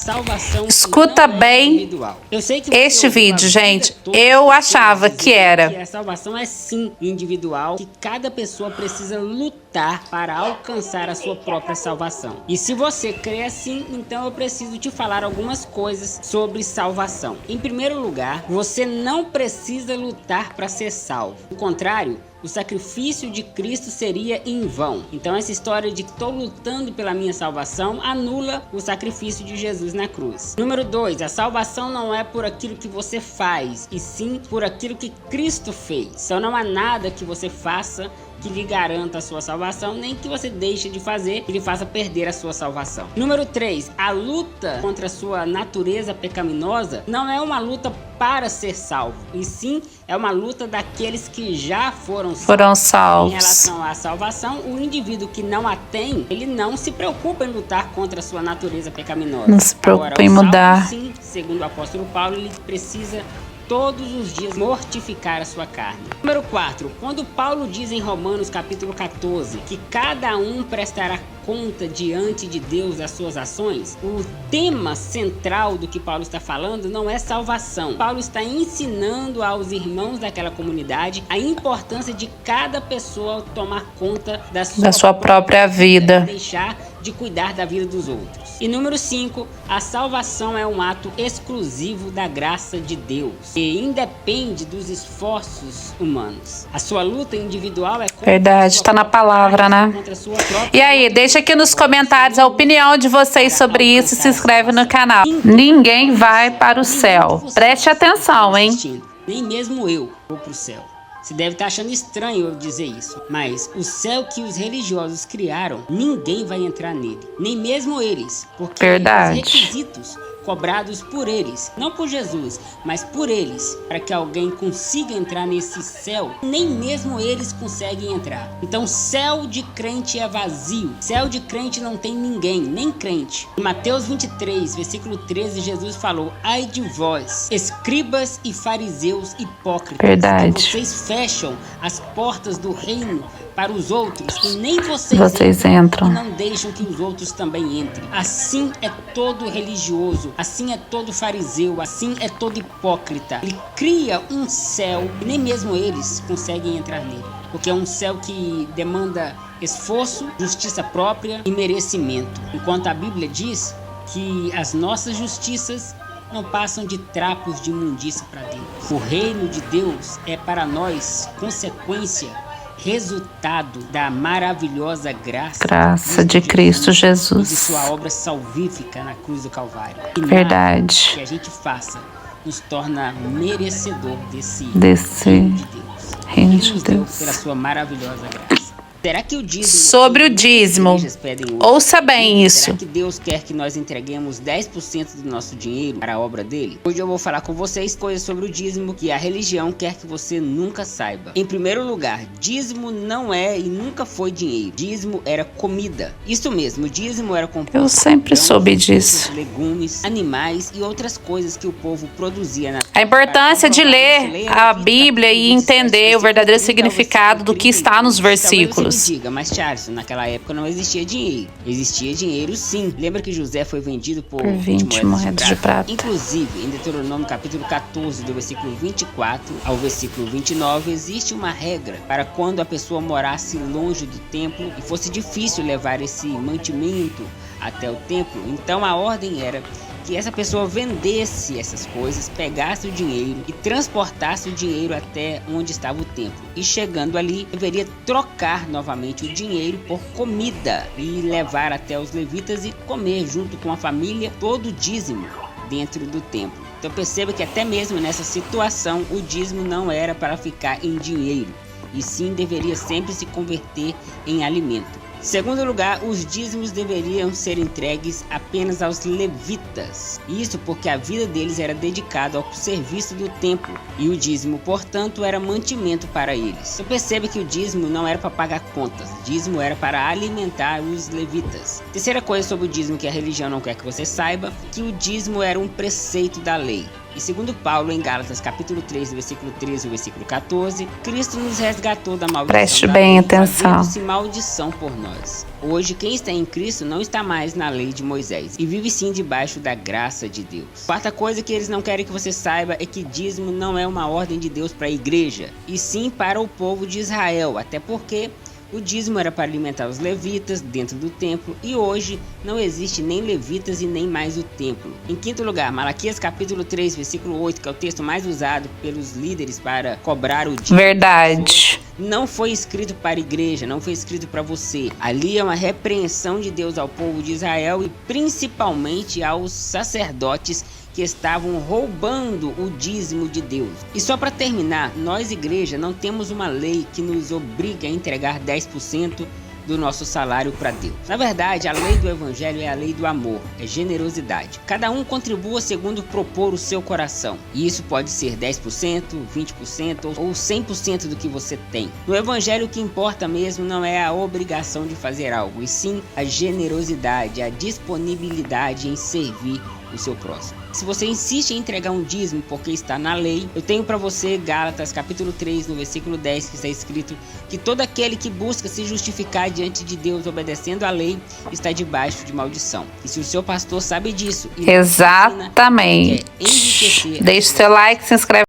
salvação Escuta não é bem individual. Eu sei que este ouviu a vídeo, vida gente. toda Eu pessoas achava que dizendo era. que a salvação é sim individual, que cada pessoa precisa lutar para alcançar a sua própria salvação. E se você crê assim, então eu preciso te falar algumas coisas sobre salvação. Em primeiro lugar, você não precisa lutar para ser salvo. Ao contrário, o sacrifício de Cristo seria em vão. Então essa história de que estou lutando pela minha salvação anula o sacrifício de Jesus na cruz. Número 2, a salvação não é por aquilo que você faz, e sim por aquilo que Cristo fez. Então não há nada que você faça que lhe garanta a sua salvação, nem que você deixe de fazer que lhe faça perder a sua salvação. Número 3, a luta contra a sua natureza pecaminosa não é uma luta para ser salvo, e sim é uma luta daqueles que já foram salvos. Em relação à salvação, o indivíduo que não a tem, ele não se preocupa em lutar contra a sua natureza pecaminosa. Não se preocupa Agora, em salvo, mudar. sim, segundo o apóstolo Paulo, ele precisa todos os dias mortificar a sua carne. Número 4, quando Paulo diz em Romanos capítulo 14 que cada um prestará conta diante de Deus das suas ações, o tema central do que Paulo está falando não é salvação. Paulo está ensinando aos irmãos daquela comunidade a importância de cada pessoa tomar conta da sua própria vida, deixar de cuidar da vida dos outros. E número 5, a salvação é um ato exclusivo da graça de Deus e independe dos esforços humanos. A sua luta individual é contra verdade, está na palavra, né? E aí, deixa aqui nos comentários a opinião de vocês sobre isso e se inscreve no canal. Ninguém vai para o céu. Preste atenção, hein? Nem mesmo eu vou para o céu. Você deve estar achando estranho eu dizer isso, mas o céu que os religiosos criaram, ninguém vai entrar nele, nem mesmo eles, porque verdade. Os requisitos cobrados por eles, não por Jesus, mas por eles, para que alguém consiga entrar nesse céu, nem mesmo eles conseguem entrar. Então céu de crente é vazio, céu de crente não tem ninguém, nem crente. Em Mateus 23, versículo 13, Jesus falou: ai de vós, escribas e fariseus hipócritas, verdade. que vocês fecham as portas do reino para os outros e nem vocês entram e não deixam que os outros também entrem. Assim é todo religioso, assim é todo fariseu, assim é todo hipócrita. Ele cria um céu e nem mesmo eles conseguem entrar nele, porque é um céu que demanda esforço, justiça própria e merecimento, enquanto a Bíblia diz que as nossas justiças não passam de trapos de imundícia para Deus. O reino de Deus é para nós consequência, resultado da maravilhosa graça de Cristo Jesus e de sua obra salvífica na cruz do Calvário. E verdade. que a gente faça nos torna merecedor desse reino de Deus. Pela sua maravilhosa graça. Será que o dízimo... Sobre o dízimo, ouça bem isso. Será que Deus quer que nós entreguemos 10% do nosso dinheiro para a obra dele? Hoje eu vou falar com vocês coisas sobre o dízimo que a religião quer que você nunca saiba. Em primeiro lugar, dízimo não é e nunca foi dinheiro. Dízimo era comida. Isso mesmo, o dízimo era composto. Eu sempre soube disso. Legumes, animais e outras coisas que o povo produzia na... A importância de ler a Bíblia e entender o verdadeiro significado do que está nos versículos. Diga, mas Charles, naquela época não existia dinheiro. Existia dinheiro sim. Lembra que José foi vendido por 20 moedas de prata? Inclusive, em Deuteronômio capítulo 14, do versículo 24 ao versículo 29, existe uma regra para quando a pessoa morasse longe do templo e fosse difícil levar esse mantimento até o templo. Então a ordem era que essa pessoa vendesse essas coisas, pegasse o dinheiro e transportasse o dinheiro até onde estava o templo. E chegando ali, deveria trocar novamente o dinheiro por comida e levar até os levitas e comer junto com a família todo o dízimo dentro do templo. Então perceba que até mesmo nessa situação o dízimo não era para ficar em dinheiro, e sim deveria sempre se converter em alimento. Segundo lugar, os dízimos deveriam ser entregues apenas aos levitas. Isso porque a vida deles era dedicada ao serviço do templo e o dízimo, portanto, era mantimento para eles. Você percebe que o dízimo não era para pagar contas, o dízimo era para alimentar os levitas. Terceira coisa sobre o dízimo que a religião não quer que você saiba, que o dízimo era um preceito da lei. E segundo Paulo, em Gálatas capítulo 3, versículo 13 e versículo 14, Cristo nos resgatou da maldição. Preste bem atenção. Fazendo-se maldição por nós. nós. Hoje, quem está em Cristo não está mais na lei de Moisés e vive sim debaixo da graça de Deus. Quarta coisa que eles não querem que você saiba é que dízimo não é uma ordem de Deus para a igreja, e sim para o povo de Israel, até porque o dízimo era para alimentar os levitas dentro do templo, e hoje não existe nem levitas e nem mais o templo. Em quinto lugar, Malaquias capítulo 3, versículo 8, que é o texto mais usado pelos líderes para cobrar o dízimo. Verdade. Não foi escrito para a igreja, não foi escrito para você. Ali é uma repreensão de Deus ao povo de Israel e principalmente aos sacerdotes que estavam roubando o dízimo de Deus. E só para terminar, nós igreja não temos uma lei que nos obriga a entregar 10% do nosso salário para Deus. Na verdade, a lei do evangelho é a lei do amor, é generosidade. Cada um contribua segundo propor o seu coração. E isso pode ser 10%, 20% ou 100% do que você tem. No evangelho o que importa mesmo não é a obrigação de fazer algo, e sim a generosidade, a disponibilidade em servir o seu próximo. Se você insiste em entregar um dízimo porque está na lei, eu tenho para você Gálatas capítulo 3, no versículo 10, que está escrito que todo aquele que busca se justificar diante de Deus obedecendo à lei está debaixo de maldição. E se o seu pastor sabe disso... Exatamente. Deixe seu like, se inscreve